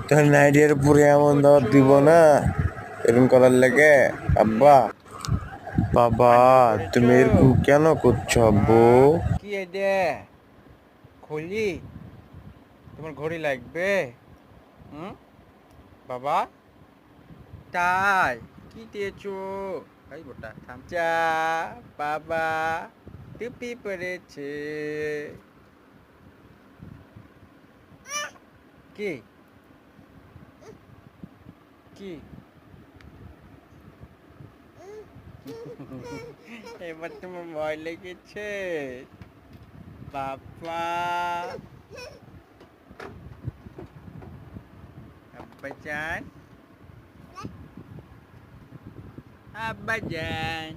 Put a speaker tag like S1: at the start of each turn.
S1: তোর নাইডিয়ার উপরে এমন দাওয়াত দিব না এরকম করার লেগে আব্বা বাবা
S2: পাঞ্জাবি পরেছো?
S1: তুমি এরকম কেন করছো আব্বু?
S2: কি এটা? খুলি? তোমার ঘড়ি লাগবে? হুম বাবা? তাই কি দিয়েছো? এই বোটা থাম। যা বাবা টুপি পরেছে। কি কি এবার তোমার ভয় লেগেছে বাবা? আব্বাজান, আব্বাজান।